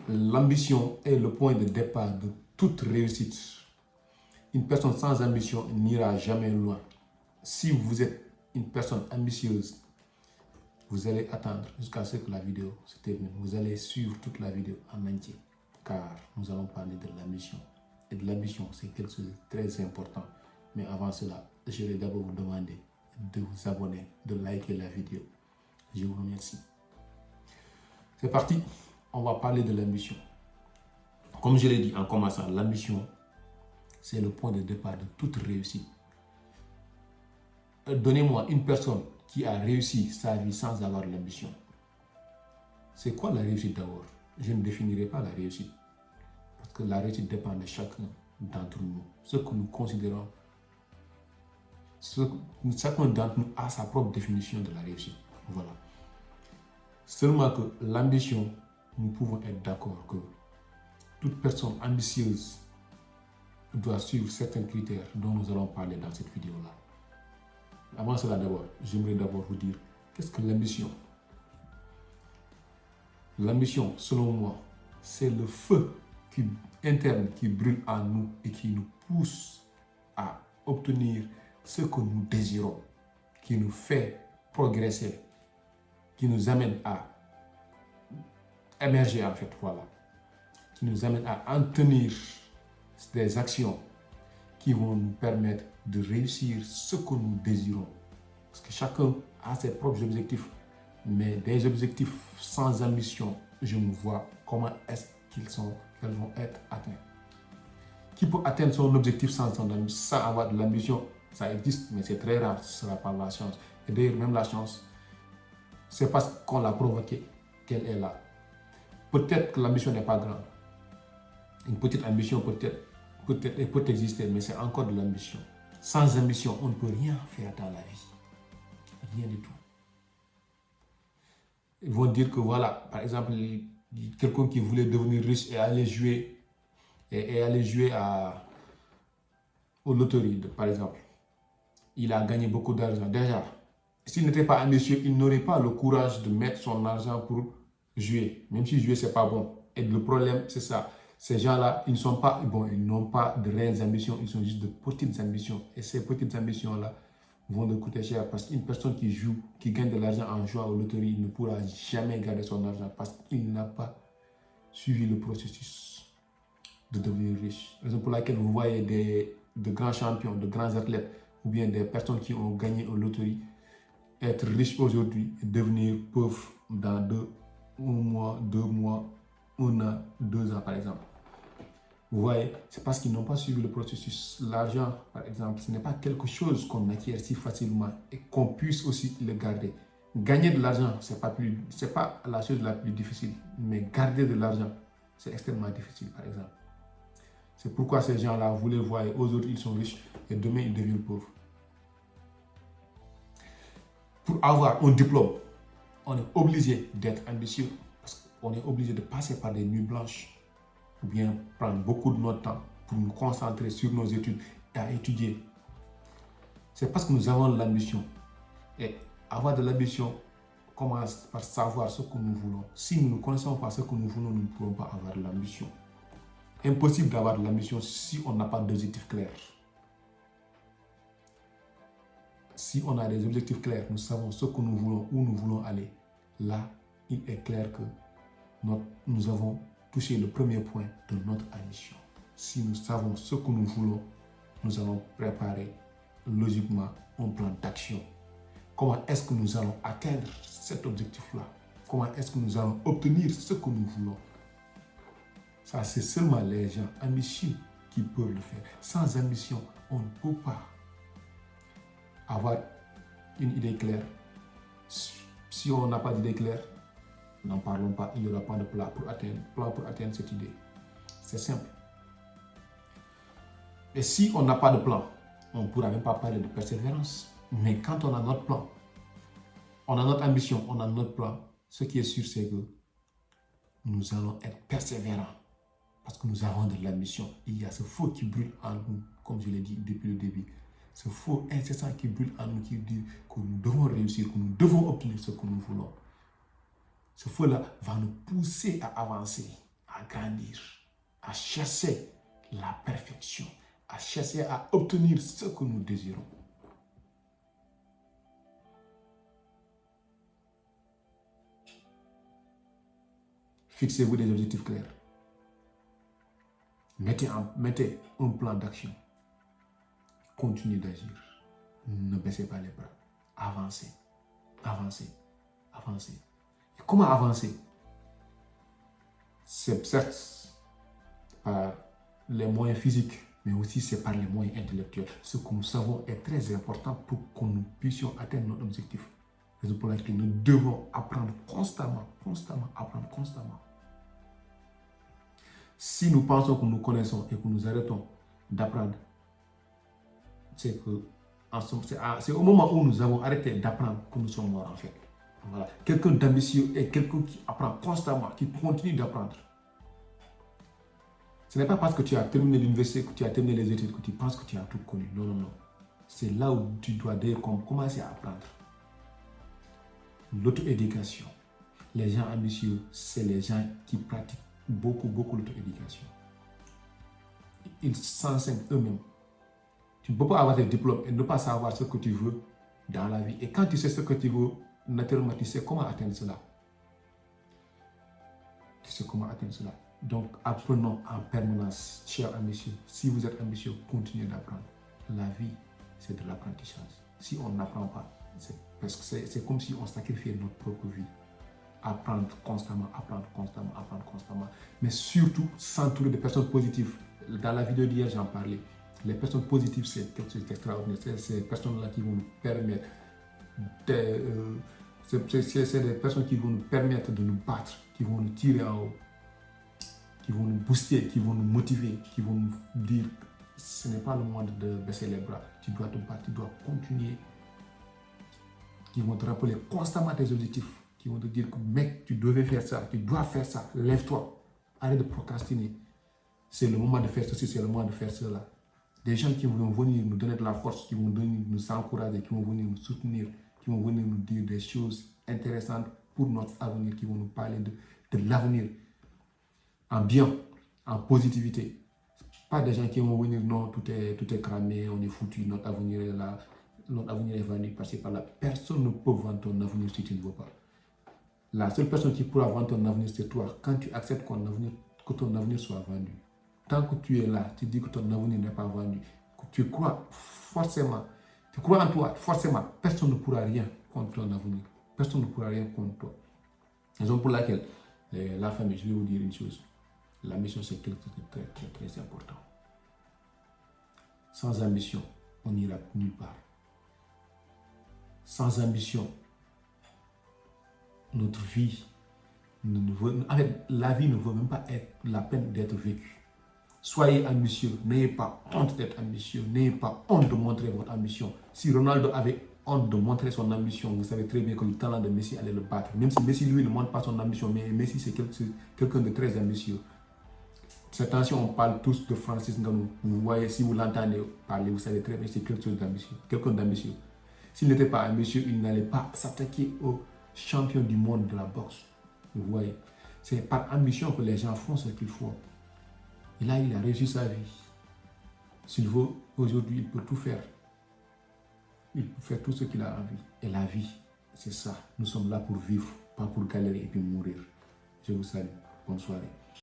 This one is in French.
l'ambition est le point de départ de toute réussite. Une personne sans ambition n'ira jamais loin. Si vous êtes une personne ambitieuse, vous allez attendre jusqu'à ce que la vidéo se termine. Vous allez suivre toute la vidéo en entier, car nous allons parler de l'ambition. Et de l'ambition, c'est quelque chose de très important. Mais avant cela, je vais d'abord vous demander de vous abonner, de liker la vidéo. Je vous remercie. C'est parti, on va parler de l'ambition. Comme je l'ai dit en commençant, l'ambition, c'est le point de départ de toute réussite. Donnez-moi une personne qui a réussi sa vie sans avoir l'ambition. C'est quoi la réussite d'abord? Je ne définirai pas la réussite. Parce que la réussite dépend de chacun d'entre nous. Ce que nous considérons, chacun d'entre nous a sa propre définition de la réussite. Voilà. Seulement que l'ambition, nous pouvons être d'accord que toute personne ambitieuse doit suivre certains critères dont nous allons parler dans cette vidéo-là. Avant cela d'abord, j'aimerais d'abord vous dire, qu'est-ce que l'ambition? L'ambition, selon moi, c'est le feu interne qui brûle en nous et qui nous pousse à obtenir ce que nous désirons, qui nous fait progresser, qui nous amène à émerger en fait, voilà, qui nous amène à en tenir des actions qui vont nous permettre de réussir ce que nous désirons. Parce que chacun a ses propres objectifs, mais des objectifs sans ambition, je me vois comment est-ce qu'ils vont être atteints. Qui peut atteindre son objectif sans avoir de l'ambition? Ça existe, mais c'est très rare, ce sera par la chance. Et d'ailleurs, même la chance, c'est parce qu'on l'a provoquée qu'elle est là. Peut-être que l'ambition n'est pas grande. Une petite ambition peut exister, mais c'est encore de l'ambition. Sans ambition, on ne peut rien faire dans la vie. Rien du tout. Ils vont dire que voilà, par exemple, quelqu'un qui voulait devenir riche et aller jouer, aux loteries, par exemple. Il a gagné beaucoup d'argent. Déjà, s'il n'était pas ambitieux, il n'aurait pas le courage de mettre son argent pour jouer. Même si jouer, ce n'est pas bon. Et le problème, c'est ça. Ces gens-là, ils n'ont pas de réelles ambitions, ils sont juste de petites ambitions. Et ces petites ambitions-là vont de coûter cher parce qu'une personne qui joue, qui gagne de l'argent en jouant aux loteries, ne pourra jamais garder son argent parce qu'il n'a pas suivi le processus de devenir riche. Raison pour laquelle vous voyez de grands champions, de grands athlètes ou bien des personnes qui ont gagné aux loteries être riches aujourd'hui et devenir pauvres dans 1 mois, 2 mois, 1 an, 2 ans par exemple. Vous voyez, c'est parce qu'ils n'ont pas suivi le processus. L'argent, par exemple, ce n'est pas quelque chose qu'on acquiert si facilement et qu'on puisse aussi le garder. Gagner de l'argent, ce n'est pas la chose la plus difficile, mais garder de l'argent, c'est extrêmement difficile, par exemple. C'est pourquoi ces gens-là, vous les voyez, aujourd'hui ils sont riches et demain ils deviennent pauvres. Pour avoir un diplôme, on est obligé d'être ambitieux parce qu'on est obligé de passer par des nuits blanches ou bien prendre beaucoup de notre temps pour nous concentrer sur nos études et à étudier. C'est parce que nous avons l'ambition. Et avoir de l'ambition commence par savoir ce que nous voulons. Si nous ne connaissons pas ce que nous voulons, nous ne pourrons pas avoir de l'ambition. Impossible d'avoir de l'ambition si on n'a pas d'objectifs clairs. Si on a des objectifs clairs, nous savons ce que nous voulons, où nous voulons aller. Là, il est clair que nous avons touché le premier point de notre ambition. Si nous savons ce que nous voulons, nous allons préparer logiquement un plan d'action. Comment est-ce que nous allons atteindre cet objectif-là? Comment est-ce que nous allons obtenir ce que nous voulons? Ça, c'est seulement les gens ambitieux qui peuvent le faire. Sans ambition, on ne peut pas avoir une idée claire. Si on n'a pas d'idée claire, n'en parlons pas, il n'y aura pas de plan pour atteindre cette idée. C'est simple. Et si on n'a pas de plan, on ne pourra même pas parler de persévérance. Mais quand on a notre plan, on a notre ambition, on a notre plan, ce qui est sûr, c'est que nous allons être persévérants. Parce que nous avons de l'ambition. Il y a ce feu qui brûle en nous, comme je l'ai dit depuis le début. Ce feu incessant qui brûle en nous, qui dit que nous devons réussir, que nous devons obtenir ce que nous voulons. Ce feu-là va nous pousser à avancer, à à grandir, à chercher la perfection, à chercher à obtenir ce que nous désirons. Fixez-vous des objectifs clairs. Mettez un plan d'action. Continuez d'agir. Ne baissez pas les bras. Avancez, avancez, avancez. Et comment avancer? C'est certes par les moyens physiques, mais aussi c'est par les moyens intellectuels. Ce que nous savons est très important pour que nous puissions atteindre notre objectif. C'est pour laquelle nous devons apprendre constamment, apprendre constamment. Si nous pensons que nous connaissons et que nous arrêtons d'apprendre, c'est au moment où nous avons arrêté d'apprendre que nous sommes morts en fait. Voilà. Quelqu'un d'ambitieux est quelqu'un qui apprend constamment, qui continue d'apprendre. Ce n'est pas parce que tu as terminé l'université, que tu as terminé les études, que tu penses que tu as tout connu. Non, non, non. C'est là où tu dois d'ailleurs commencer à apprendre. L'auto-éducation. Les gens ambitieux, c'est les gens qui pratiquent beaucoup l'auto-éducation. Ils s'enseignent eux-mêmes. Tu ne peux pas avoir des diplômes et ne pas savoir ce que tu veux dans la vie. Et quand tu sais ce que tu veux, naturellement, tu sais comment atteindre cela. Tu sais comment atteindre cela. Donc, apprenons en permanence, chers ambitieux. Si vous êtes ambitieux, continuez d'apprendre. La vie, c'est de l'apprentissage. Si on n'apprend pas, c'est comme si on sacrifiait notre propre vie. Apprendre constamment, apprendre constamment, apprendre constamment. Mais surtout, s'entourer de personnes positives. Dans la vidéo d'hier, j'en parlais. Les personnes positives, c'est quelque chose d'extraordinaire. C'est ces personnes-là qui vont nous permettre c'est des personnes qui vont nous permettre de nous battre, qui vont nous tirer en haut, qui vont nous booster, qui vont nous motiver, qui vont nous dire ce n'est pas le moment de baisser les bras, tu dois te battre, tu dois continuer, qui vont te rappeler constamment tes objectifs, qui vont te dire que mec, tu devais faire ça, tu dois faire ça, lève-toi, arrête de procrastiner, c'est le moment de faire ceci, c'est le moment de faire cela. Des gens qui vont venir nous donner de la force, qui vont venir nous encourager, qui vont venir nous soutenir, qui vont venir nous dire des choses intéressantes pour notre avenir, qui vont nous parler de l'avenir en bien, en positivité. Pas des gens qui vont venir, non, tout est cramé, on est foutu, notre avenir est là, notre avenir est venu, passer par là. Personne ne peut vendre ton avenir si tu ne veux pas. La seule personne qui pourra vendre ton avenir, c'est toi, quand tu acceptes que ton avenir soit vendu. Tant que tu es là, tu dis que ton avenir n'est pas vendu, que tu crois forcément, tu crois en toi, forcément, personne ne pourra rien contre ton avenir. Personne ne pourra rien contre toi. Raison pour laquelle, la famille, je vais vous dire une chose, la mission c'est quelque chose de très important. Sans ambition, on n'ira nulle part. Sans ambition, notre vie, la vie ne vaut même pas la peine d'être vécue. Soyez ambitieux, n'ayez pas honte d'être ambitieux, n'ayez pas honte de montrer votre ambition. Si Ronaldo avait honte de montrer son ambition, vous savez très bien que le talent de Messi allait le battre. Même si Messi, lui, ne montre pas son ambition, mais Messi, c'est quelqu'un de très ambitieux. Attention, on parle tous de Francis Ngannou. Vous voyez, si vous l'entendez parler, vous savez très bien que c'est quelque chose d'ambitieux, quelqu'un d'ambitieux. S'il n'était pas ambitieux, il n'allait pas s'attaquer au champion du monde de la boxe. Vous voyez, c'est par ambition que les gens font ce qu'ils font. Et là, il a réussi sa vie. S'il veut, aujourd'hui, il peut tout faire. Il peut faire tout ce qu'il a envie. Et la vie, c'est ça. Nous sommes là pour vivre, pas pour galérer et puis mourir. Je vous salue. Bonne soirée.